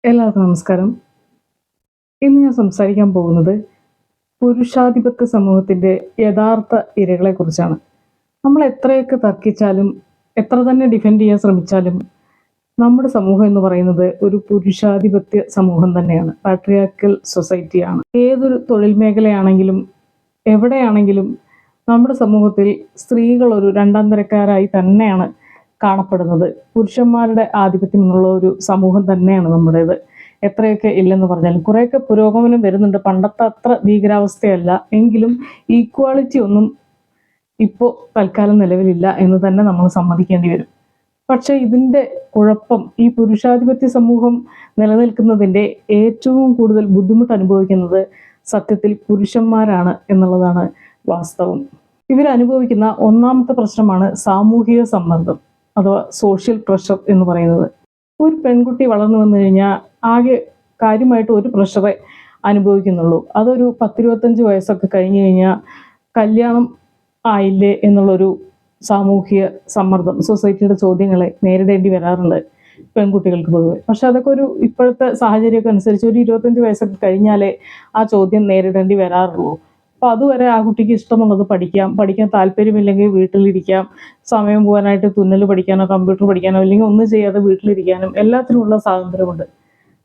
എല്ലാവർക്കും നമസ്കാരം. ഇന്ന് ഞാൻ സംസാരിക്കാൻ പോകുന്നത് പുരുഷാധിപത്യ സമൂഹത്തിൻ്റെ യഥാർത്ഥ ഇരകളെക്കുറിച്ചാണ്. നമ്മൾ എത്രയൊക്കെ തർക്കിച്ചാലും, എത്ര തന്നെ ഡിഫെൻഡ് ചെയ്യാൻ ശ്രമിച്ചാലും, നമ്മുടെ സമൂഹം എന്ന് പറയുന്നത് ഒരു പുരുഷാധിപത്യ സമൂഹം തന്നെയാണ്. പാട്രിയാർക്കൽ സൊസൈറ്റിയാണ്. ഏതൊരു തൊഴിൽ മേഖലയാണെങ്കിലും, എവിടെയാണെങ്കിലും നമ്മുടെ സമൂഹത്തിൽ സ്ത്രീകൾ ഒരു രണ്ടാം തരക്കാരായി തന്നെയാണ് കാണപ്പെടുന്നത്. പുരുഷന്മാരുടെ ആധിപത്യമുള്ള ഒരു സമൂഹം തന്നെയാണ് നമ്മുടേത്. എത്രയൊക്കെ ഇല്ലെന്ന് പറഞ്ഞാലും കുറേയൊക്കെ പുരോഗമനം വരുന്നുണ്ട്. പണ്ടത്തെ അത്ര ഭീകരാവസ്ഥയല്ല എങ്കിലും ഈക്വാളിറ്റി ഒന്നും ഇപ്പോൾ തൽക്കാലം നിലവിലില്ല എന്ന് തന്നെ നമ്മൾ സമ്മതിക്കേണ്ടി വരും. പക്ഷേ ഇതിൻ്റെ കുഴപ്പം ഈ പുരുഷാധിപത്യ സമൂഹം നിലനിൽക്കുന്നതിൻ്റെ ഏറ്റവും കൂടുതൽ ബുദ്ധിമുട്ട് അനുഭവിക്കുന്നത് സത്യത്തിൽ പുരുഷന്മാരാണ് എന്നുള്ളതാണ് വാസ്തവം. ഇവരനുഭവിക്കുന്ന ഒന്നാമത്തെ പ്രശ്നമാണ് സാമൂഹിക സമ്മർദ്ദം അഥവാ സോഷ്യൽ പ്രഷർ എന്ന് പറയുന്നത്. ഒരു പെൺകുട്ടി വളർന്നു വന്നു കഴിഞ്ഞാൽ ആകെ കാര്യമായിട്ട് ഒരു പ്രഷറെ അനുഭവിക്കുന്നുള്ളൂ. അതൊരു 10-25 വയസ്സൊക്കെ കഴിഞ്ഞു കഴിഞ്ഞാൽ കല്യാണം ആയില്ലേ എന്നുള്ളൊരു സാമൂഹിക സമ്മർദ്ദം, സൊസൈറ്റിയുടെ ചോദ്യങ്ങളെ നേരിടേണ്ടി വരാറുണ്ട് പെൺകുട്ടികൾക്ക് പൊതുവെ. പക്ഷെ അതൊക്കെ ഒരു ഇപ്പോഴത്തെ സാഹചര്യമൊക്കെ അനുസരിച്ച് ഒരു 25 വയസ്സൊക്കെ കഴിഞ്ഞാലേ ആ ചോദ്യം നേരിടേണ്ടി വരാറുള്ളൂ. അപ്പോൾ അതുവരെ ആ കുട്ടിക്ക് ഇഷ്ടമുള്ളത് പഠിക്കാൻ താല്പര്യമില്ലെങ്കിൽ വീട്ടിലിരിക്കാം, സമയം പോകാനായിട്ട് തുന്നൽ പഠിക്കാനോ കമ്പ്യൂട്ടർ പഠിക്കാനോ അല്ലെങ്കിൽ ഒന്നും ചെയ്യാതെ വീട്ടിലിരിക്കാനും എല്ലാത്തിനുമുള്ള സ്വാതന്ത്ര്യമുണ്ട്.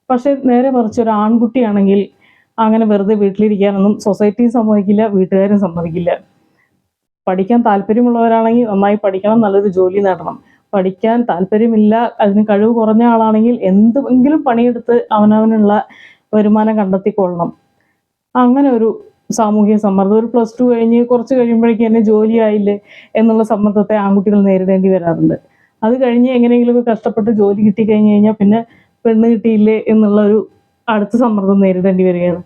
പക്ഷേ നേരെ മറിച്ച് ഒരു ആൺകുട്ടിയാണെങ്കിൽ അങ്ങനെ വെറുതെ വീട്ടിലിരിക്കാനൊന്നും സൊസൈറ്റിയും സമ്മതിക്കില്ല, വീട്ടുകാരും സമ്മതിക്കില്ല. പഠിക്കാൻ താല്പര്യമുള്ളവരാണെങ്കിൽ നന്നായി പഠിക്കണം, നല്ലൊരു ജോലി നേടണം. പഠിക്കാൻ താല്പര്യമില്ല, അതിന് കഴിവ് കുറഞ്ഞ ആളാണെങ്കിൽ എന്തെങ്കിലും പണിയെടുത്ത് അവനവനുള്ള വരുമാനം കണ്ടെത്തിക്കൊള്ളണം. അങ്ങനെ ഒരു സാമൂഹിക സമ്മർദ്ദം, ഒരു +2 കഴിഞ്ഞ് കുറച്ച് കഴിയുമ്പോഴേക്കും തന്നെ ജോലിയായില്ലേ എന്നുള്ള സമ്മർദ്ദത്തെ ആൺകുട്ടികൾ നേരിടേണ്ടി വരാറുണ്ട്. അത് കഴിഞ്ഞ് എങ്ങനെയെങ്കിലുമൊക്കെ കഷ്ടപ്പെട്ട് ജോലി കിട്ടിക്കഴിഞ്ഞ് കഴിഞ്ഞാൽ പിന്നെ പെണ്ണ് കിട്ടിയില്ലേ എന്നുള്ളൊരു അടുത്ത സമ്മർദ്ദം നേരിടേണ്ടി വരികയാണ്.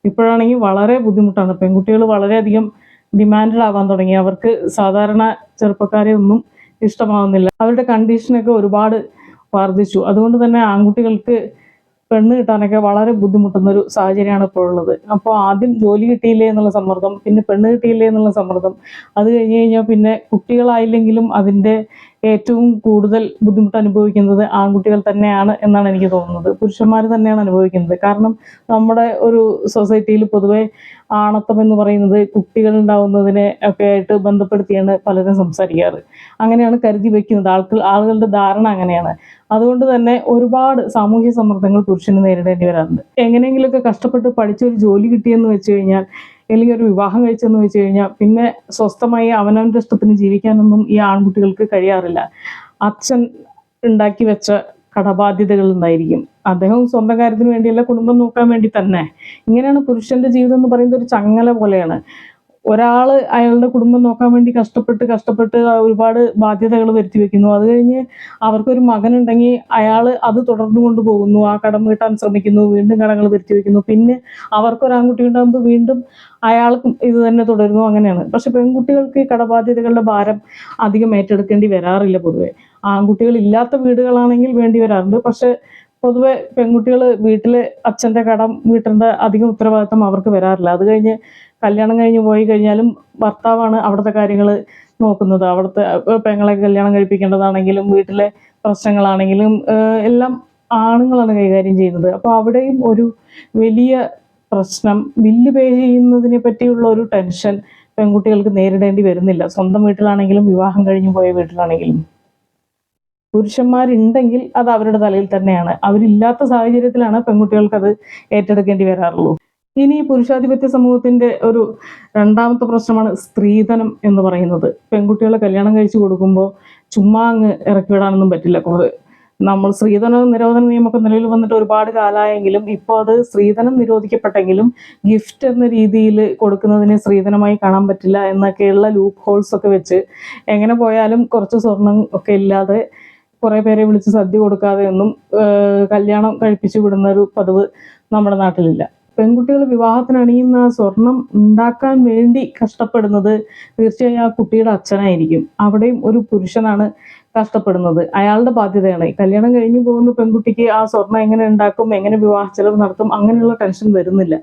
ഇപ്പോഴാണെങ്കിൽ വളരെ ബുദ്ധിമുട്ടാണ്. പെൺകുട്ടികൾ വളരെയധികം ഡിമാൻഡഡ് ആവാൻ തുടങ്ങി. അവർക്ക് സാധാരണ ചെറുപ്പക്കാരെ ഒന്നും ഇഷ്ടമാവുന്നില്ല. അവരുടെ കണ്ടീഷനൊക്കെ ഒരുപാട് വർദ്ധിച്ചു. അതുകൊണ്ട് തന്നെ ആൺകുട്ടികൾക്ക് പെണ്ണ് കിട്ടാനൊക്കെ വളരെ ബുദ്ധിമുട്ടുന്നൊരു സാഹചര്യമാണ് ഇപ്പോൾ ഉള്ളത്. അപ്പോൾ ആദ്യം ജോലി കിട്ടിയില്ലേ എന്നുള്ള സമ്മർദ്ദം, പിന്നെ പെണ്ണ് കിട്ടിയില്ലേ എന്നുള്ള സമ്മർദ്ദം, അത് കഴിഞ്ഞ് കഴിഞ്ഞാൽ പിന്നെ കുട്ടികളായില്ലെങ്കിലും അതിൻ്റെ ഏറ്റവും കൂടുതൽ ബുദ്ധിമുട്ട് അനുഭവിക്കുന്നത് ആൺകുട്ടികൾ തന്നെയാണ് എന്നാണ് എനിക്ക് തോന്നുന്നത്. പുരുഷന്മാർ തന്നെയാണ് അനുഭവിക്കുന്നത്. കാരണം നമ്മുടെ ഒരു സൊസൈറ്റിയിൽ പൊതുവെ ആണത്തം എന്ന് പറയുന്നത് കുട്ടികൾ ഉണ്ടാവുന്നതിനെ ഒക്കെ ആയിട്ട് ബന്ധപ്പെടുത്തിയാണ് പലരും സംസാരിക്കാറ്. അങ്ങനെയാണ് കരുതി വയ്ക്കുന്നത്. ആളുകളുടെ ധാരണ അങ്ങനെയാണ്. അതുകൊണ്ട് തന്നെ ഒരുപാട് സാമൂഹ്യ സമ്മർദ്ദങ്ങൾ പുരുഷന് നേരിടേണ്ടി വരാറുണ്ട്. എങ്ങനെയെങ്കിലുമൊക്കെ കഷ്ടപ്പെട്ട് പഠിച്ചൊരു ജോലി കിട്ടിയെന്ന് വെച്ച് കഴിഞ്ഞാൽ, അല്ലെങ്കിൽ ഒരു വിവാഹം കഴിച്ചെന്ന് വെച്ച് കഴിഞ്ഞാൽ പിന്നെ സ്വസ്ഥമായി അവനവൻ്റെ ഇഷ്ടത്തിന് ജീവിക്കാനൊന്നും ഈ ആൺകുട്ടികൾക്ക് കഴിയാറില്ല. അച്ഛൻ ഉണ്ടാക്കി വെച്ച കടബാധ്യതകൾ ഉണ്ടായിരിക്കും. അദ്ദേഹം സ്വന്തം കാര്യത്തിന് വേണ്ടിയല്ല, കുടുംബം നോക്കാൻ വേണ്ടി തന്നെ. ഇങ്ങനെയാണ് പുരുഷന്റെ ജീവിതം എന്ന് പറയുന്നത്. ഒരു ചങ്ങല പോലെയാണ്. ഒരാൾ അയാളുടെ കുടുംബം നോക്കാൻ വേണ്ടി കഷ്ടപ്പെട്ട് ഒരുപാട് ബാധ്യതകൾ വരുത്തി വെക്കുന്നു. അത് കഴിഞ്ഞ് അവർക്കൊരു മകനുണ്ടെങ്കിൽ അയാൾ അത് തുടർന്നു കൊണ്ടുപോകുന്നു, ആ കടം വീട്ടാൻ ശ്രമിക്കുന്നു, വീണ്ടും കടങ്ങൾ വരുത്തി വെക്കുന്നു. പിന്നെ അവർക്കൊരാൺകുട്ടി ഉണ്ടാകുമ്പോൾ വീണ്ടും അയാൾക്കും ഇത് തന്നെ തുടരുന്നു. അങ്ങനെയാണ്. പക്ഷെ പെൺകുട്ടികൾക്ക് ഈ കടബാധ്യതകളുടെ ഭാരം അധികം ഏറ്റെടുക്കേണ്ടി വരാറില്ല പൊതുവെ. ആൺകുട്ടികൾ ഇല്ലാത്ത വീടുകളാണെങ്കിൽ വേണ്ടി വരാറുണ്ട്. പക്ഷെ പൊതുവെ പെൺകുട്ടികൾ വീട്ടിൽ അച്ഛൻ്റെ കടം വീട്ടേണ്ട അധികം ഉത്തരവാദിത്തം അവർക്ക് വരാറില്ല. അത് കഴിഞ്ഞ് കല്യാണം കഴിഞ്ഞ് പോയി കഴിഞ്ഞാലും ഭർത്താവാണ് അവിടുത്തെ കാര്യങ്ങൾ നോക്കുന്നത്. അവിടുത്തെ പെങ്ങളെ കല്യാണം കഴിപ്പിക്കേണ്ടതാണെങ്കിലും വീട്ടിലെ പ്രശ്നങ്ങളാണെങ്കിലും എല്ലാം ആണുങ്ങളാണ് കൈകാര്യം ചെയ്യുന്നത്. അപ്പോൾ അവിടെയും ഒരു വലിയ പ്രശ്നം, ബില്ല് പേ ചെയ്യുന്നതിനെ പറ്റിയുള്ള ഒരു ടെൻഷൻ പെൺകുട്ടികൾക്ക് നേരിടേണ്ടി വരുന്നില്ല. സ്വന്തം വീട്ടിലാണെങ്കിലും വിവാഹം കഴിഞ്ഞു പോയ വീട്ടിലാണെങ്കിലും. പുരുഷന്മാരുണ്ടെങ്കിൽ അത് അവരുടെ തലയിൽ തന്നെയാണ്. അവരില്ലാത്ത സാഹചര്യത്തിലാണ് പെൺകുട്ടികൾക്ക് അത് ഏറ്റെടുക്കേണ്ടി വരാറുള്ളൂ. ഇനി പുരുഷാധിപത്യ സമൂഹത്തിന്റെ ഒരു രണ്ടാമത്തെ പ്രശ്നമാണ് സ്ത്രീധനം എന്ന് പറയുന്നത്. പെൺകുട്ടികളെ കല്യാണം കഴിച്ചു കൊടുക്കുമ്പോൾ ചുമ്മാ അങ്ങ് ഇറക്കി വിടാനൊന്നും പറ്റില്ല. നമ്മൾ സ്ത്രീധന നിരോധന നിയമമൊക്കെ നിലവിൽ വന്നിട്ട് ഒരുപാട് കാലമായെങ്കിലും ഇപ്പോൾ അത് സ്ത്രീധനം നിരോധിക്കപ്പെട്ടെങ്കിലും ഗിഫ്റ്റ് എന്ന രീതിയിൽ കൊടുക്കുന്നതിനെ സ്ത്രീധനമായി കാണാൻ പറ്റില്ല എന്നൊക്കെയുള്ള ലൂപ്പ് ഹോൾസ് ഒക്കെ വെച്ച് എങ്ങനെ പോയാലും കുറച്ച് സ്വർണം ഒക്കെ ഇല്ലാതെ കുറേ പേരെ വിളിച്ച് സദ്യ കൊടുക്കാതെ ഒന്നും കല്യാണം കഴിപ്പിച്ചു വിടുന്ന ഒരു പതിവ് നമ്മുടെ നാട്ടിലില്ല. പെൺകുട്ടികൾ വിവാഹത്തിന് അണിയുന്ന സ്വർണം ഉണ്ടാക്കാൻ വേണ്ടി കഷ്ടപ്പെടുന്നത് തീർച്ചയായും ആ കുട്ടിയുടെ അച്ഛനായിരിക്കും. അവിടെയും ഒരു പുരുഷനാണ് കഷ്ടപ്പെടുന്നത്. അയാളുടെ ബാധ്യതയാണ്. കല്യാണം കഴിഞ്ഞു പോകുന്ന പെൺകുട്ടിക്ക് ആ സ്വർണം എങ്ങനെ ഉണ്ടാക്കും, എങ്ങനെ വിവാഹ ചെലവ് നടത്തും, അങ്ങനെയുള്ള ടെൻഷൻ വരുന്നില്ല.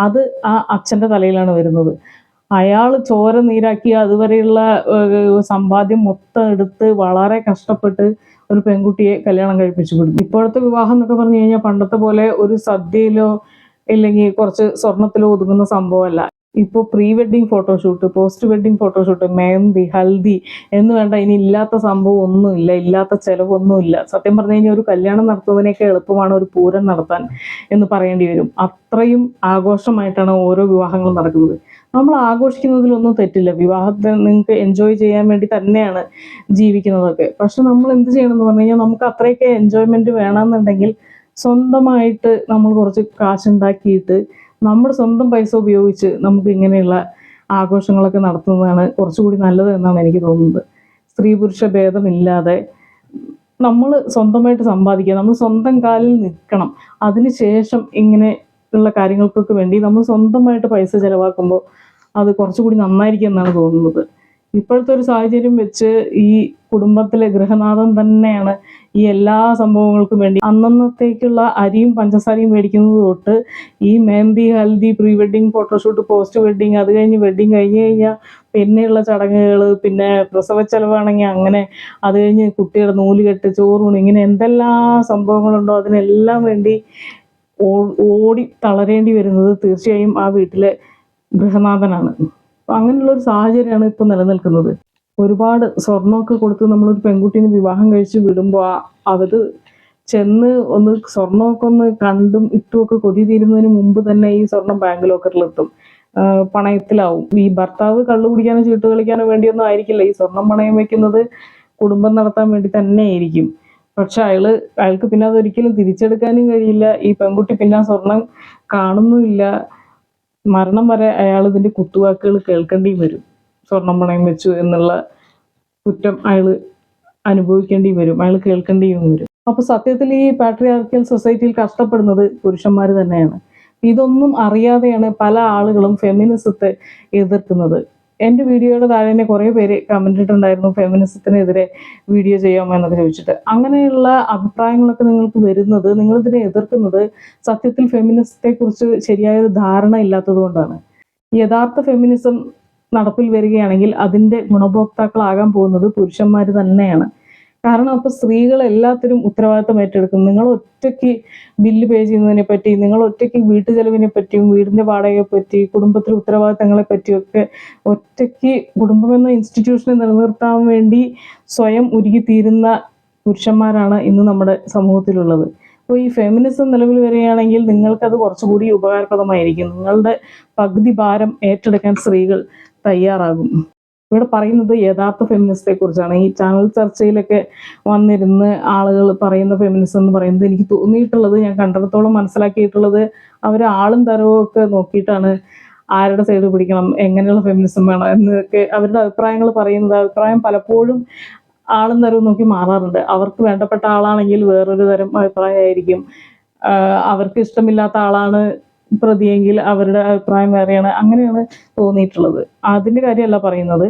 അത് ആ അച്ഛൻ്റെ തലയിലാണ് വരുന്നത്. അയാൾ ചോര നീരാക്കി അതുവരെയുള്ള സമ്പാദ്യം മൊത്തം എടുത്ത് വളരെ കഷ്ടപ്പെട്ട് ഒരു പെൺകുട്ടിയെ കല്യാണം കഴിപ്പിച്ചു വിടുന്നു. ഇപ്പോഴത്തെ വിവാഹം എന്നൊക്കെ പറഞ്ഞു കഴിഞ്ഞാൽ പണ്ടത്തെ പോലെ ഒരു സദ്യയിലോ ഇല്ലെങ്കിൽ കുറച്ച് സ്വർണത്തിലോ ഒതുങ്ങുന്ന സംഭവമല്ല. ഇപ്പോൾ pre wedding photoshoot, post wedding photoshoot, mehndi, haldi എന്ന് വേണ്ട ഇനി ഇല്ലാത്ത സംഭവം ഒന്നുമില്ല, ഇല്ലാത്ത ചിലവൊന്നുമില്ല. സത്യം പറഞ്ഞു കഴിഞ്ഞാൽ ഒരു കല്യാണം നടത്തുന്നതിനൊക്കെ എളുപ്പമാണ് ഒരു പൂരം നടത്താൻ എന്ന് പറയേണ്ടി വരും. അത്രയും ആഘോഷമായിട്ടാണ് ഓരോ വിവാഹങ്ങളും നടക്കുന്നത്. നമ്മൾ ആഘോഷിക്കുന്നതിലൊന്നും തെറ്റില്ല. വിവാഹത്തെ നിങ്ങൾക്ക് എൻജോയ് ചെയ്യാൻ വേണ്ടി തന്നെയാണ് ജീവിക്കുന്നതൊക്കെ. പക്ഷെ നമ്മൾ എന്ത് ചെയ്യണമെന്ന് പറഞ്ഞു കഴിഞ്ഞാൽ നമുക്ക് അത്രയൊക്കെ എൻജോയ്മെൻറ്റ് വേണമെന്നുണ്ടെങ്കിൽ സ്വന്തമായിട്ട് നമ്മൾ കുറച്ച് കാശുണ്ടാക്കിയിട്ട് നമ്മുടെ സ്വന്തം പൈസ ഉപയോഗിച്ച് നമുക്ക് ഇങ്ങനെയുള്ള ആഘോഷങ്ങളൊക്കെ നടത്തുന്നതാണ് കുറച്ചുകൂടി നല്ലത് എന്നാണ് എനിക്ക് തോന്നുന്നത്. സ്ത്രീ പുരുഷ ഭേദമില്ലാതെ നമ്മൾ സ്വന്തമായിട്ട് സമ്പാദിക്കുക, നമ്മൾ സ്വന്തം കാലിൽ നിൽക്കണം. അതിനുശേഷം ഇങ്ങനെ ഉള്ള കാര്യങ്ങൾക്കൊക്കെ വേണ്ടി നമ്മൾ സ്വന്തമായിട്ട് പൈസ ചിലവാക്കുമ്പോൾ അത് കുറച്ചുകൂടി നന്നായിരിക്കും എന്നാണ് തോന്നുന്നത്. ഇപ്പോഴത്തെ ഒരു സാഹചര്യം വെച്ച് ഈ കുടുംബത്തിലെ ഗൃഹനാഥൻ തന്നെയാണ് ഈ എല്ലാ സംഭവങ്ങൾക്കും വേണ്ടി അന്നന്നത്തേക്കുള്ള അരിയും പഞ്ചസാരയും മേടിക്കുന്നത് തൊട്ട് ഈ mehndi, haldi, pre wedding photoshoot, post wedding, അത് കഴിഞ്ഞ് വെഡ്ഡിങ് കഴിഞ്ഞ് കഴിഞ്ഞാൽ പിന്നെയുള്ള ചടങ്ങുകൾ, പിന്നെ പ്രസവ ചെലവാണെങ്കിൽ അങ്ങനെ, അത് കഴിഞ്ഞ് കുട്ടിയുടെ നൂലുകെട്ട്, ചോറൂണ്, ഇങ്ങനെ എന്തെല്ലാം സംഭവങ്ങളുണ്ടോ അതിനെല്ലാം വേണ്ടി ഓടി തളരേണ്ടി വരുന്നത് തീർച്ചയായും ആ വീട്ടിലെ ഗൃഹനാഥനാണ്. അപ്പം അങ്ങനെയുള്ളൊരു സാഹചര്യമാണ് ഇപ്പോൾ നിലനിൽക്കുന്നത്. ഒരുപാട് സ്വർണ്ണമൊക്കെ കൊടുത്ത് നമ്മളൊരു പെൺകുട്ടീനെ വിവാഹം കഴിച്ച് വിടുമ്പോൾ അവർ ചെന്ന് ഒന്ന് സ്വർണ്ണമൊക്കെ ഒന്ന് കണ്ടും ഇട്ടുമൊക്കെ കൊതി തീരുന്നതിന് മുമ്പ് തന്നെ ഈ സ്വർണം ബാങ്ക് ലോക്കറിലെത്തും, പണയത്തിലാവും. ഈ ഭർത്താവ് കള്ളു കുടിക്കാനോ ചീട്ട് കളിക്കാനോ വേണ്ടിയൊന്നും ആയിരിക്കില്ല ഈ സ്വർണം പണയം വെക്കുന്നത്, കുടുംബം നടത്താൻ വേണ്ടി തന്നെ ആയിരിക്കും. പക്ഷെ അയാൾക്ക് പിന്നെ അതൊരിക്കലും തിരിച്ചെടുക്കാനും കഴിയില്ല. ഈ പെൺകുട്ടി പിന്നെ ആ സ്വർണം കാണുന്നുമില്ല. മരണം വരെ അയാൾ ഇതിൻ്റെ കുത്തുവാക്കുകൾ കേൾക്കേണ്ടിയും വരും. സ്വർണം പണയം വെച്ചു എന്നുള്ള കുറ്റം അയാൾ അനുഭവിക്കേണ്ടിയും വരും, അയാൾ കേൾക്കേണ്ടിയും വരും. അപ്പോൾ സത്യത്തിൽ ഈ പാട്രിയാർക്കൽ സൊസൈറ്റിയിൽ കഷ്ടപ്പെടുന്നത് പുരുഷന്മാർ തന്നെയാണ്. ഇതൊന്നും അറിയാതെയാണ് പല ആളുകളും ഫെമിനിസത്തെ എതിർക്കുന്നത്. എൻ്റെ വീഡിയോയുടെ താഴെ തന്നെ കുറേ പേര് കമൻ്റ് ഇട്ടുണ്ടായിരുന്നു ഫെമിനിസത്തിനെതിരെ വീഡിയോ ചെയ്യാമോ എന്നൊക്കെ ചോദിച്ചിട്ട്. അങ്ങനെയുള്ള അഭിപ്രായങ്ങളൊക്കെ നിങ്ങൾക്ക് വരുന്നത്, നിങ്ങളിതിനെ എതിർക്കുന്നത് സത്യത്തിൽ ഫെമിനിസത്തെക്കുറിച്ച് ശരിയായൊരു ധാരണ ഇല്ലാത്തത് കൊണ്ടാണ്. യഥാർത്ഥ ഫെമിനിസം നടപ്പിൽ വരികയാണെങ്കിൽ അതിൻ്റെ ഗുണഭോക്താക്കളാകാൻ പോകുന്നത് പുരുഷന്മാർ തന്നെയാണ്. കാരണം അപ്പോൾ സ്ത്രീകൾ എല്ലാത്തിനും ഉത്തരവാദിത്തം ഏറ്റെടുക്കും. നിങ്ങൾ ഒറ്റയ്ക്ക് ബില്ല് പേ ചെയ്യുന്നതിനെ പറ്റി, നിങ്ങൾ ഒറ്റയ്ക്ക് വീട്ടു ചെലവിനെ പറ്റിയും വീടിൻ്റെ വാടകയെ പറ്റി, കുടുംബത്തിലെ ഉത്തരവാദിത്തങ്ങളെ പറ്റിയൊക്കെ ഒറ്റയ്ക്ക് കുടുംബം എന്ന ഇൻസ്റ്റിറ്റ്യൂഷനെ നിലനിർത്താൻ വേണ്ടി സ്വയം ഉരുകിത്തീരുന്ന പുരുഷന്മാരാണ് ഇന്ന് നമ്മുടെ സമൂഹത്തിലുള്ളത്. അപ്പോൾ ഈ ഫെമിനിസം നിലവിൽ വരികയാണെങ്കിൽ നിങ്ങൾക്കത് കുറച്ചുകൂടി ഉപകാരപ്രദമായിരിക്കും. നിങ്ങളുടെ പകുതി ഭാരം ഏറ്റെടുക്കാൻ സ്ത്രീകൾ തയ്യാറാകും. ഇവിടെ പറയുന്നത് യഥാർത്ഥ ഫെമിനിസത്തെ കുറിച്ചാണ്. ഈ ചാനൽ ചർച്ചയിലൊക്കെ വന്നിരുന്ന് ആളുകൾ പറയുന്ന ഫെമിനിസം എന്ന് പറയുന്നത് എനിക്ക് തോന്നിയിട്ടുള്ളത്, ഞാൻ കണ്ടിടത്തോളം മനസ്സിലാക്കിയിട്ടുള്ളത്, അവർ ആളും തരവും ഒക്കെ നോക്കിയിട്ടാണ് ആരുടെ സൈഡ് പിടിക്കണം, എങ്ങനെയുള്ള ഫെമിനിസം വേണം എന്നൊക്കെ അവരുടെ അഭിപ്രായങ്ങൾ പറയുന്നത്. അഭിപ്രായം പലപ്പോഴും ആളും തരവും നോക്കി മാറാറുണ്ട്. അവർക്ക് വേണ്ടപ്പെട്ട ആളാണെങ്കിൽ വേറൊരു തരം അഭിപ്രായമായിരിക്കും, അവർക്ക് ഇഷ്ടമില്ലാത്ത ആളാണ് പ്രതിയെങ്കിൽ അവരുടെ അഭിപ്രായം വേറെയാണ്. അങ്ങനെയാണ് തോന്നിയിട്ടുള്ളത്. അതിൻ്റെ കാര്യമല്ല പറയുന്നത്.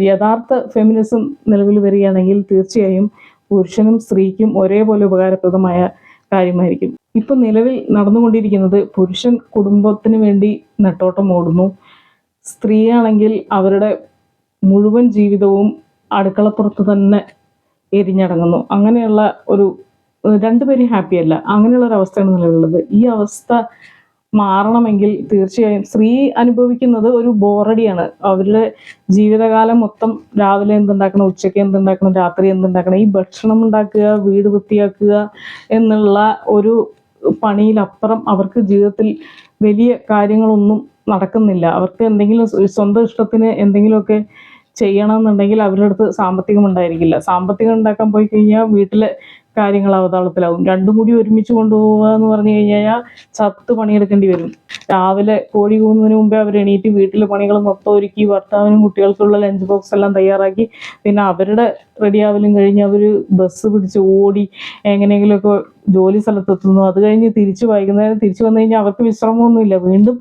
യഥാർത്ഥ ഫെമിനിസം നിലവിൽ വരികയാണെങ്കിൽ തീർച്ചയായും പുരുഷനും സ്ത്രീക്കും ഒരേപോലെ ഉപകാരപ്രദമായ കാര്യമായിരിക്കും. ഇപ്പം നിലവിൽ നടന്നുകൊണ്ടിരിക്കുന്നത് പുരുഷൻ കുടുംബത്തിന് വേണ്ടി നെട്ടോട്ടം ഓടുന്നു, സ്ത്രീയാണെങ്കിൽ അവരുടെ മുഴുവൻ ജീവിതവും അടുക്കളപ്പുറത്ത് തന്നെ എരിഞ്ഞടങ്ങുന്നു. അങ്ങനെയുള്ള ഒരു രണ്ടുപേരും ഹാപ്പിയല്ല. അങ്ങനെയുള്ളൊരവസ്ഥയാണ് നിലവിലുള്ളത്. ഈ അവസ്ഥ മാറണമെങ്കിൽ തീർച്ചയായും സ്ത്രീ അനുഭവിക്കുന്നത് ഒരു ബോറടിയാണ്. അവരുടെ ജീവിതകാലം മൊത്തം രാവിലെ എന്തുണ്ടാക്കണം, ഉച്ചയ്ക്ക് എന്തുണ്ടാക്കണം, രാത്രി എന്തുണ്ടാക്കണം, ഈ ഭക്ഷണം ഉണ്ടാക്കുക, വീട് വൃത്തിയാക്കുക എന്നുള്ള ഒരു പണിയിലപ്പുറം അവർക്ക് ജീവിതത്തിൽ വലിയ കാര്യങ്ങളൊന്നും നടക്കുന്നില്ല. അവർക്ക് എന്തെങ്കിലും സ്വന്തം ഇഷ്ടത്തിന് എന്തെങ്കിലുമൊക്കെ ചെയ്യണമെന്നുണ്ടെങ്കിൽ അവരുടെ അടുത്ത് സാമ്പത്തികം ഉണ്ടായിരിക്കില്ല. സാമ്പത്തികം ഉണ്ടാക്കാൻ പോയി കഴിഞ്ഞാൽ വീട്ടിലെ കാര്യങ്ങൾ അവതാളത്തിലാവും. രണ്ടും കൂടി ഒരുമിച്ച് കൊണ്ടുപോകുക എന്ന് പറഞ്ഞു കഴിഞ്ഞാൽ ചത്ത് പണിയെടുക്കേണ്ടി വരും. രാവിലെ കോഴി കൂകുന്നതിന് മുമ്പേ അവർ എണീറ്റ് വീട്ടിലെ പണികൾ മൊത്തം ഒരുക്കി ഭർത്താവിനും കുട്ടികൾക്കുള്ള ലഞ്ച് ബോക്സ് എല്ലാം തയ്യാറാക്കി പിന്നെ അവരുടെ റെഡിയാവലും കഴിഞ്ഞ് അവർ ബസ് പിടിച്ച് ഓടി എങ്ങനെയെങ്കിലുമൊക്കെ ജോലി സ്ഥലത്തെത്തുന്നു. അത് കഴിഞ്ഞ് വൈകുന്നേരം തിരിച്ചു വന്നു കഴിഞ്ഞാൽ അവർക്ക് വിശ്രമമൊന്നുമില്ല. വീണ്ടും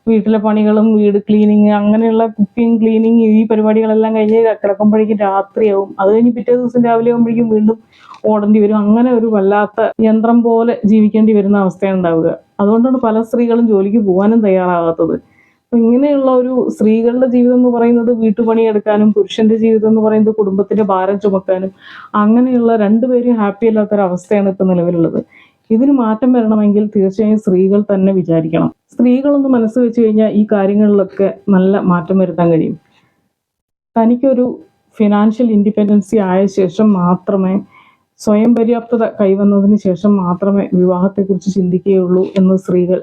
വീട്ടിലെ പണികളും വീട് ക്ലീനിങ് അങ്ങനെയുള്ള കുക്കിംഗ്, ക്ലീനിങ്, ഈ പരിപാടികളെല്ലാം കഴിഞ്ഞ് കിടക്കുമ്പോഴേക്കും രാത്രിയാവും. അത് കഴിഞ്ഞ് പിറ്റേ ദിവസം രാവിലെ ആകുമ്പോഴേക്കും വീണ്ടും ഓടേണ്ടി വരും. അങ്ങനെ ഒരു വല്ലാത്ത യന്ത്രം പോലെ ജീവിക്കേണ്ടി വരുന്ന അവസ്ഥയാണ് ഉണ്ടാവുക. അതുകൊണ്ടാണ് പല സ്ത്രീകളും ജോലിക്ക് പോകാനും തയ്യാറാകാത്തത്. ഇങ്ങനെയുള്ള ഒരു സ്ത്രീകളുടെ ജീവിതം എന്ന് പറയുന്നത് വീട്ടുപണിയെടുക്കാനും പുരുഷന്റെ ജീവിതം എന്ന് പറയുന്നത് കുടുംബത്തിന്റെ ഭാരം ചുമക്കാനും, അങ്ങനെയുള്ള രണ്ടുപേരും ഹാപ്പി അല്ലാത്തൊരവസ്ഥയാണ് ഇപ്പൊ നിലവിലുള്ളത്. ഇതിന് മാറ്റം വരണമെങ്കിൽ തീർച്ചയായും സ്ത്രീകൾ തന്നെ വിചാരിക്കണം. സ്ത്രീകളൊന്ന് മനസ്സ് വെച്ച് കഴിഞ്ഞാൽ ഈ കാര്യങ്ങളിലൊക്കെ നല്ല മാറ്റം വരുത്താൻ കഴിയും. തനിക്കൊരു ഫിനാൻഷ്യൽ ഇൻഡിപെൻഡൻസി ആയ ശേഷം മാത്രമേ, സ്വയം പര്യാപ്തത കൈവന്നതിന് ശേഷം മാത്രമേ വിവാഹത്തെക്കുറിച്ച് ചിന്തിക്കുകയുള്ളൂ എന്ന് സ്ത്രീകൾ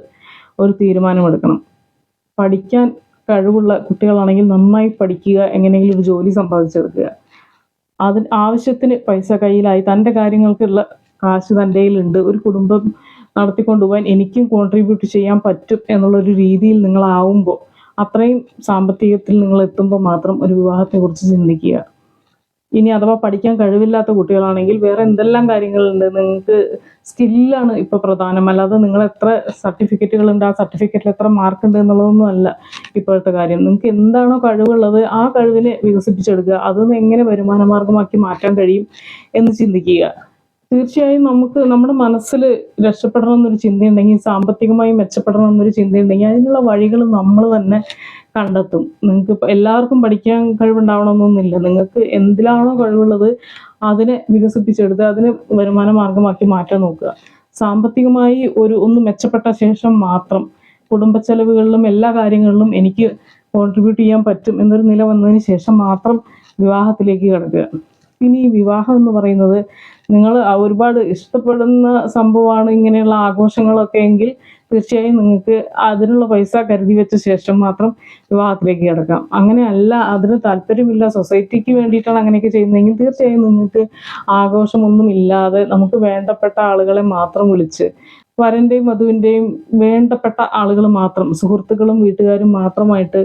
ഒരു തീരുമാനമെടുക്കണം. പഠിക്കാൻ കഴിവുള്ള കുട്ടികളാണെങ്കിൽ നന്നായി പഠിക്കുക, എങ്ങനെയെങ്കിലും ഒരു ജോലി സമ്പാദിച്ചെടുക്കുക. അതിന് ആവശ്യത്തിന് പൈസ കയ്യിലായി, തൻ്റെ കാര്യങ്ങൾക്കുള്ള കാശ് തൻ്റെ കയ്യിലുണ്ട്, ഒരു കുടുംബം നടത്തിക്കൊണ്ടുപോകാൻ എനിക്കും കോൺട്രിബ്യൂട്ട് ചെയ്യാൻ പറ്റും എന്നുള്ളൊരു രീതിയിൽ നിങ്ങളാവുമ്പോൾ, അത്രയും സാമ്പത്തികത്തിൽ നിങ്ങൾ എത്തുമ്പോൾ മാത്രം ഒരു വിവാഹത്തെക്കുറിച്ച് ചിന്തിക്കുക. ഇനി അഥവാ പഠിക്കാൻ കഴിവില്ലാത്ത കുട്ടികളാണെങ്കിൽ വേറെ എന്തെല്ലാം കാര്യങ്ങളുണ്ട്. നിങ്ങൾക്ക് സ്കില്ലാണ് ഇപ്പോൾ പ്രധാനം, അല്ലാതെ നിങ്ങൾ എത്ര സർട്ടിഫിക്കറ്റുകളുണ്ട്, ആ സർട്ടിഫിക്കറ്റിൽ എത്ര മാർക്ക് ഉണ്ട് എന്നുള്ളതൊന്നും അല്ല ഇപ്പോഴത്തെ കാര്യം. നിങ്ങൾക്ക് എന്താണോ കഴിവുള്ളത് ആ കഴിവിനെ വികസിപ്പിച്ചെടുക്കുക, അതൊന്ന് എങ്ങനെ വരുമാന മാർഗമാക്കി മാറ്റാൻ കഴിയും എന്ന് ചിന്തിക്കുക. തീർച്ചയായും നമുക്ക് നമ്മുടെ മനസ്സിൽ രക്ഷപ്പെടണം എന്നൊരു ചിന്തയുണ്ടെങ്കിൽ, സാമ്പത്തികമായി മെച്ചപ്പെടണം എന്നൊരു ചിന്തയുണ്ടെങ്കിൽ അതിനുള്ള വഴികൾ നമ്മൾ തന്നെ കണ്ടെത്തും. നിങ്ങൾക്ക് എല്ലാവർക്കും പഠിക്കാൻ കഴിവുണ്ടാവണമെന്നൊന്നുമില്ല. നിങ്ങൾക്ക് എന്തിലാണോ കഴിവുള്ളത് അതിനെ വികസിപ്പിച്ചെടുത്ത് അതിനെ വരുമാന മാർഗമാക്കി മാറ്റാൻ നോക്കുക. സാമ്പത്തികമായി ഒന്ന് മെച്ചപ്പെട്ട ശേഷം മാത്രം കുടുംബ ചെലവുകളിലും എല്ലാ കാര്യങ്ങളിലും എനിക്ക് കോൺട്രിബ്യൂട്ട് ചെയ്യാൻ പറ്റും എന്നൊരു നില വന്നതിന് ശേഷം മാത്രം വിവാഹത്തിലേക്ക് കിടക്കുക. ഇനി ഈ വിവാഹം എന്ന് പറയുന്നത് നിങ്ങൾ ഒരുപാട് ഇഷ്ടപ്പെടുന്ന സംഭവമാണ്, ഇങ്ങനെയുള്ള ആഘോഷങ്ങളൊക്കെ എങ്കിൽ തീർച്ചയായും നിങ്ങൾക്ക് അതിനുള്ള പൈസ കരുതി വെച്ച ശേഷം മാത്രം വിവാഹത്തിലേക്ക് കിടക്കാം. അങ്ങനെയല്ല, അതിന് താല്പര്യമില്ല, സൊസൈറ്റിക്ക് വേണ്ടിയിട്ടാണ് അങ്ങനെയൊക്കെ ചെയ്യുന്നതെങ്കിൽ തീർച്ചയായും നിങ്ങൾക്ക് ആഘോഷമൊന്നും ഇല്ലാതെ നമുക്ക് വേണ്ടപ്പെട്ട ആളുകളെ മാത്രം വിളിച്ച്, വരൻ്റെയും വധുവിൻ്റെയും വേണ്ടപ്പെട്ട ആളുകൾ മാത്രം, സുഹൃത്തുക്കളും വീട്ടുകാരും മാത്രമായിട്ട്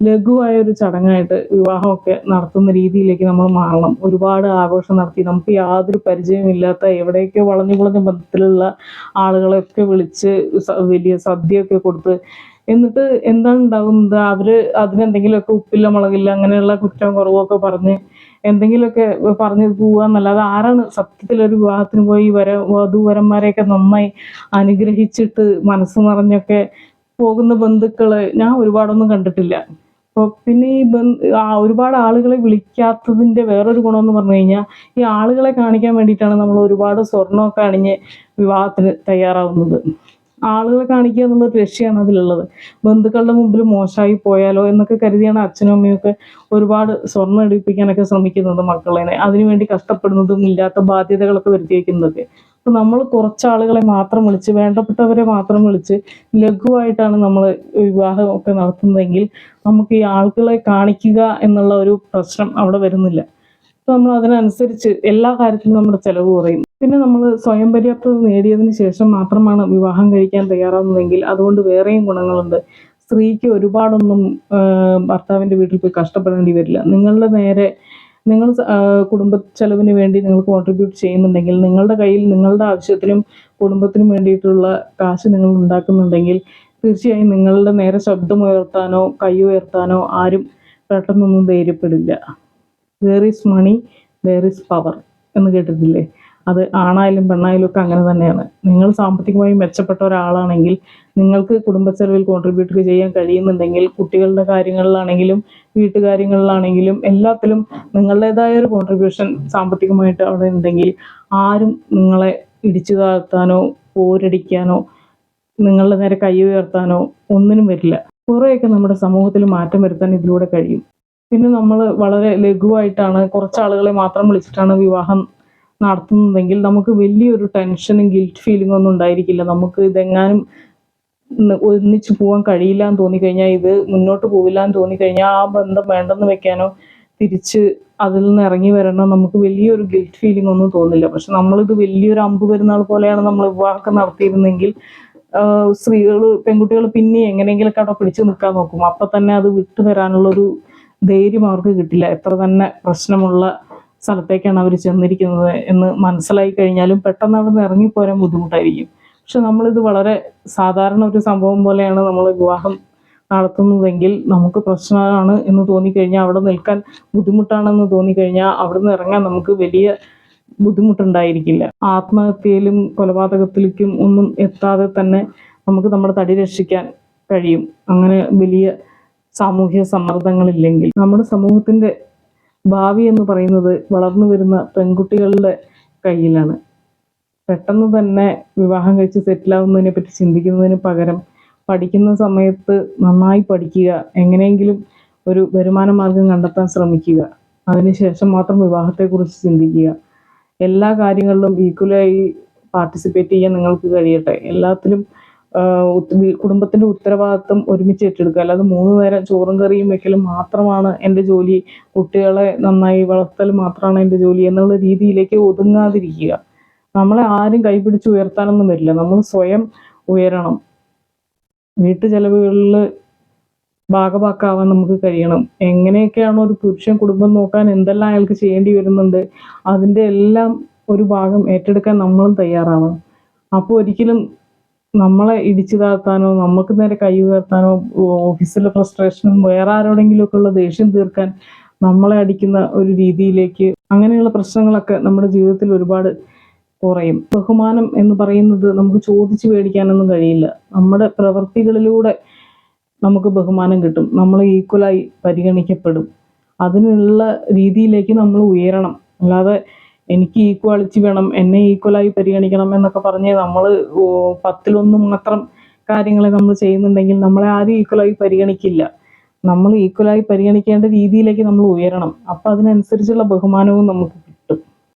ലഘുവായ ഒരു ചടങ്ങായിട്ട് വിവാഹമൊക്കെ നടത്തുന്ന രീതിയിലേക്ക് നമ്മൾ മാറണം. ഒരുപാട് ആഘോഷം നടത്തി നമുക്ക് യാതൊരു പരിചയമില്ലാത്ത എവിടെയൊക്കെ വളഞ്ഞു പുളഞ്ഞ ബന്ധത്തിലുള്ള ആളുകളെയൊക്കെ വിളിച്ച് വലിയ സദ്യയൊക്കെ കൊടുത്ത്, എന്നിട്ട് എന്താണ് ഉണ്ടാകുന്നത്, അവർ അതിനെന്തെങ്കിലുമൊക്കെ ഉപ്പില്ല മുളകില്ല അങ്ങനെയുള്ള കുറ്റവും കുറവൊക്കെ പറഞ്ഞ് എന്തെങ്കിലുമൊക്കെ പറഞ്ഞ് പോവാന്നല്ലാതെ ആരാണ് സത്യത്തിലൊരു വിവാഹത്തിന് പോയി വധൂവരന്മാരെയൊക്കെ നന്നായി അനുഗ്രഹിച്ചിട്ട് മനസ്സ് നിറഞ്ഞൊക്കെ പോകുന്ന ബന്ധുക്കള് ഞാൻ ഒരുപാടൊന്നും കണ്ടിട്ടില്ല. അപ്പോൾ പിന്നെ ഒരുപാട് ആളുകളെ വിളിക്കാത്തതിൻ്റെ വേറൊരു ഗുണമെന്ന് പറഞ്ഞു കഴിഞ്ഞാൽ, ഈ ആളുകളെ കാണിക്കാൻ വേണ്ടിയിട്ടാണ് നമ്മൾ ഒരുപാട് സ്വർണ്ണമൊക്കെ അണിഞ്ഞ് വിവാഹത്തിന് തയ്യാറാവുന്നത്. ആളുകളെ കാണിക്കുക എന്നുള്ളൊരു ലക്ഷ്യമാണ് അതിലുള്ളത്. ബന്ധുക്കളുടെ മുമ്പിൽ മോശമായി പോയാലോ എന്നൊക്കെ കരുതിയാണ് അച്ഛനും അമ്മയൊക്കെ ഒരുപാട് സ്വർണ്ണം എടുപ്പിക്കാനൊക്കെ ശ്രമിക്കുന്നത് മക്കളെ, അതിനുവേണ്ടി കഷ്ടപ്പെടുന്നതും ഇല്ലാത്ത ബാധ്യതകളൊക്കെ വരുത്തി വയ്ക്കുന്നതൊക്കെ. അപ്പോൾ നമ്മൾ കുറച്ചാളുകളെ മാത്രം വിളിച്ച്, വേണ്ടപ്പെട്ടവരെ മാത്രം വിളിച്ച് ലഘുവായിട്ടാണ് നമ്മൾ വിവാഹമൊക്കെ നടത്തുന്നതെങ്കിൽ നമുക്ക് ഈ ആളുകളെ കാണിക്കുക എന്നുള്ള ഒരു പ്രശ്നം അവിടെ വരുന്നില്ല. അപ്പോൾ നമ്മൾ അതിനനുസരിച്ച് എല്ലാ കാര്യത്തിലും നമ്മുടെ ചിലവ് കുറയും. പിന്നെ നമ്മൾ സ്വയം പര്യാപ്തത നേടിയതിന് ശേഷം മാത്രമാണ് വിവാഹം കഴിക്കാൻ തയ്യാറാവുന്നതെങ്കിൽ അതുകൊണ്ട് വേറെയും ഗുണങ്ങളുണ്ട്. സ്ത്രീക്ക് ഒരുപാടൊന്നും ഭർത്താവിൻ്റെ വീട്ടിൽ പോയി കഷ്ടപ്പെടേണ്ടി വരില്ല. നിങ്ങൾ കുടുംബ ചെലവിന് വേണ്ടി നിങ്ങൾ കോൺട്രിബ്യൂട്ട് ചെയ്യുന്നുണ്ടെങ്കിൽ, നിങ്ങളുടെ കയ്യിൽ നിങ്ങളുടെ ആവശ്യത്തിനും കുടുംബത്തിനും വേണ്ടിയിട്ടുള്ള കാശ് നിങ്ങൾ ഉണ്ടാക്കുന്നുണ്ടെങ്കിൽ തീർച്ചയായും നിങ്ങളുടെ നേരെ ശബ്ദമുയർത്താനോ കൈ ഉയർത്താനോ ആരും പെട്ടെന്നൊന്നും ധൈര്യപ്പെടില്ല. there is money, there is power എന്ന് കേട്ടിട്ടില്ലേ? അത് ആണായാലും പെണ്ണായാലും ഒക്കെ അങ്ങനെ തന്നെയാണ്. നിങ്ങൾ സാമ്പത്തികമായി മെച്ചപ്പെട്ട ഒരാളാണെങ്കിൽ, നിങ്ങൾക്ക് കുടുംബച്ചെലവിൽ കോൺട്രിബ്യൂട്ട് ചെയ്യാൻ കഴിയുന്നുണ്ടെങ്കിൽ, കുട്ടികളുടെ കാര്യങ്ങളിലാണെങ്കിലും വീട്ടുകാര്യങ്ങളിലാണെങ്കിലും എല്ലാത്തിലും നിങ്ങളുടേതായ ഒരു കോൺട്രിബ്യൂഷൻ സാമ്പത്തികമായിട്ട് അവിടെ ഉണ്ടെങ്കിൽ ആരും നിങ്ങളെ ഇടിച്ചു താഴ്ത്താനോ പോരടിക്കാനോ നിങ്ങളുടെ നേരെ കൈ ഉയർത്താനോ ഒന്നിനും വരില്ല. കുറേയൊക്കെ നമ്മുടെ സമൂഹത്തിൽ മാറ്റം വരുത്താൻ ഇതിലൂടെ കഴിയും. പിന്നെ നമ്മൾ വളരെ ലഘുവായിട്ടാണ്, കുറച്ചാളുകളെ മാത്രം വിളിച്ചിട്ടാണ് വിവാഹം നടത്തുന്നതെങ്കിൽ നമുക്ക് വലിയൊരു ടെൻഷനും ഗിൽറ്റ് ഫീലിംഗ് ഒന്നും ഉണ്ടായിരിക്കില്ല. നമുക്ക് ഇതെങ്ങാനും ഒന്നിച്ച് പോകാൻ കഴിയില്ല എന്ന് തോന്നിക്കഴിഞ്ഞാൽ, ഇത് മുന്നോട്ട് പോവില്ല എന്ന് തോന്നിക്കഴിഞ്ഞാൽ ആ ബന്ധം വേണ്ടെന്ന് വെക്കാനോ തിരിച്ച് അതിൽ നിന്ന് ഇറങ്ങി വരണോ നമുക്ക് വലിയൊരു ഗിൽറ്റ് ഫീലിംഗ് ഒന്നും തോന്നില്ല. പക്ഷെ നമ്മളിത് വലിയൊരു അമ്പ് പെരുന്നാൾ പോലെയാണ് നമ്മൾ വിവാഹമൊക്കെ നടത്തിയിരുന്നെങ്കിൽ പെൺകുട്ടികൾ പിന്നെ എങ്ങനെയെങ്കിലൊക്കെ അവിടെ പിടിച്ചു നിൽക്കാൻ നോക്കും. അപ്പം തന്നെ അത് വിട്ടു വരാനുള്ളൊരു ധൈര്യം അവർക്ക് കിട്ടില്ല. എത്ര തന്നെ പ്രശ്നമുള്ള സ്ഥലത്തേക്കാണ് അവർ ചെന്നിരിക്കുന്നത് എന്ന് മനസ്സിലായി കഴിഞ്ഞാലും പെട്ടെന്ന് അവിടെ നിന്ന് ഇറങ്ങിപ്പോരാൻ ബുദ്ധിമുട്ടായിരിക്കും. പക്ഷെ നമ്മളിത് വളരെ സാധാരണ ഒരു സംഭവം പോലെയാണ് നമ്മൾ വിവാഹം നടത്തുന്നതെങ്കിൽ, നമുക്ക് പ്രശ്നമാണ് എന്ന് തോന്നിക്കഴിഞ്ഞാൽ, അവിടെ നിൽക്കാൻ ബുദ്ധിമുട്ടാണെന്ന് തോന്നിക്കഴിഞ്ഞാൽ അവിടെ നിന്ന് ഇറങ്ങാൻ നമുക്ക് വലിയ ബുദ്ധിമുട്ടുണ്ടായിരിക്കില്ല. ആത്മഹത്യയിലും കൊലപാതകത്തിലേക്കും ഒന്നും എത്താതെ തന്നെ നമുക്ക് നമ്മുടെ തടി രക്ഷിക്കാൻ കഴിയും. അങ്ങനെ വലിയ സാമൂഹ്യ സമ്മർദ്ദങ്ങളില്ലെങ്കിൽ നമ്മുടെ സമൂഹത്തിൻ്റെ ഭാവി എന്ന് പറയുന്നത് വളർന്നു വരുന്ന പെൺകുട്ടികളുടെ കയ്യിലാണ്. പെട്ടെന്ന് തന്നെ വിവാഹം കഴിച്ച് സെറ്റിലാവുന്നതിനെ പറ്റി ചിന്തിക്കുന്നതിന് പകരം പഠിക്കുന്ന സമയത്ത് നന്നായി പഠിക്കുക, എങ്ങനെയെങ്കിലും ഒരു വരുമാന മാർഗം കണ്ടെത്താൻ ശ്രമിക്കുക, അതിനുശേഷം മാത്രം വിവാഹത്തെക്കുറിച്ച് ചിന്തിക്കുക. എല്ലാ കാര്യങ്ങളിലും ഈക്വലായി പാർട്ടിസിപ്പേറ്റ് ചെയ്യാൻ നിങ്ങൾക്ക് കഴിയട്ടെ. എല്ലാത്തിലും കുടുംബത്തിൻ്റെ ഉത്തരവാദിത്വം ഒരുമിച്ച് ഏറ്റെടുക്കുക. അല്ലാതെ 3 നേരം ചോറും കറിയും വെക്കലും മാത്രമാണ് എൻ്റെ ജോലി, കുട്ടികളെ നന്നായി വളർത്തൽ മാത്രമാണ് എൻ്റെ ജോലി എന്നുള്ള രീതിയിലേക്ക് ഒതുങ്ങാതിരിക്കുക. നമ്മളെ ആരും കൈപിടിച്ച് ഉയർത്താനൊന്നും വരില്ല, നമ്മൾ സ്വയം ഉയരണം. വീട്ടു ചെലവുകളിൽ ഭാഗഭാക്കാവാൻ നമുക്ക് കഴിയണം. എങ്ങനെയൊക്കെയാണോ ഒരു പുരുഷൻ കുടുംബം നോക്കാൻ എന്തെല്ലാം അയാൾക്ക് ചെയ്യേണ്ടി വരുന്നുണ്ട്, അതിൻ്റെ എല്ലാം ഒരു ഭാഗം ഏറ്റെടുക്കാൻ നമ്മളും തയ്യാറാവണം. അപ്പോൾ ഒരിക്കലും നമ്മളെ ഇടിച്ചു താഴ്ത്താനോ നമുക്ക് നേരെ കൈ ഉയർത്താനോ ഓഫീസിലെ ഫ്രസ്ട്രേഷനും വേറെ ആരോടെങ്കിലുമൊക്കെ ഉള്ള ദേഷ്യം തീർക്കാൻ നമ്മളെ അടിക്കുന്ന ഒരു രീതിയിലേക്ക് അങ്ങനെയുള്ള പ്രശ്നങ്ങളൊക്കെ നമ്മുടെ ജീവിതത്തിൽ ഒരുപാട് കുറയും. ബഹുമാനം എന്ന് പറയുന്നത് നമുക്ക് ചോദിച്ചു മേടിക്കാനൊന്നും കഴിയില്ല. നമ്മുടെ പ്രവൃത്തികളിലൂടെ നമുക്ക് ബഹുമാനം കിട്ടും, നമ്മൾ ഈക്വലായി പരിഗണിക്കപ്പെടും. അതിനുള്ള രീതിയിലേക്ക് നമ്മൾ ഉയരണം. അല്ലാതെ എനിക്ക് ഈക്വാളിറ്റി വേണം, എന്നെ ഈക്വലായി പരിഗണിക്കണം എന്നൊക്കെ പറഞ്ഞ് നമ്മൾ 10-1 മാത്രം കാര്യങ്ങളെ നമ്മൾ ചെയ്യുന്നുണ്ടെങ്കിൽ നമ്മളെ ആരും ഈക്വലായി പരിഗണിക്കില്ല. നമ്മൾ ഈക്വലായി പരിഗണിക്കേണ്ട രീതിയിലേക്ക് നമ്മൾ ഉയരണം. അപ്പം അതിനനുസരിച്ചുള്ള ബഹുമാനവും നമുക്ക്